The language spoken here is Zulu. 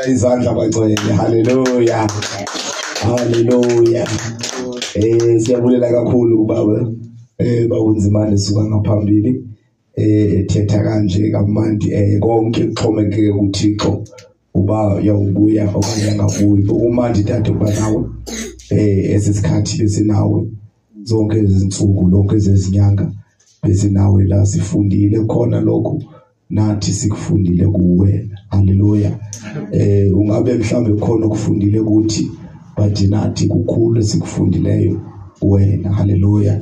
Izandla bagcwele. Hallelujah. Hallelujah. Siyabulela kakhulu ubaba bawunzimane suka ngaphambili ethetha kanje kamandi konke kuxhomekeke kuThixo uba yawubuya okanye angabuyi umandi dade kuba nawe esesikhathi besinawe zonke izinsuku lonke ezezinyanga besinawe la sifundile khona lokho nathi sikufundile kuwena. Hallelujah. Ungabe mhlambe khona ukufundile ukuthi but nathi kukhulu sikufundileyo wena. Hallelujah.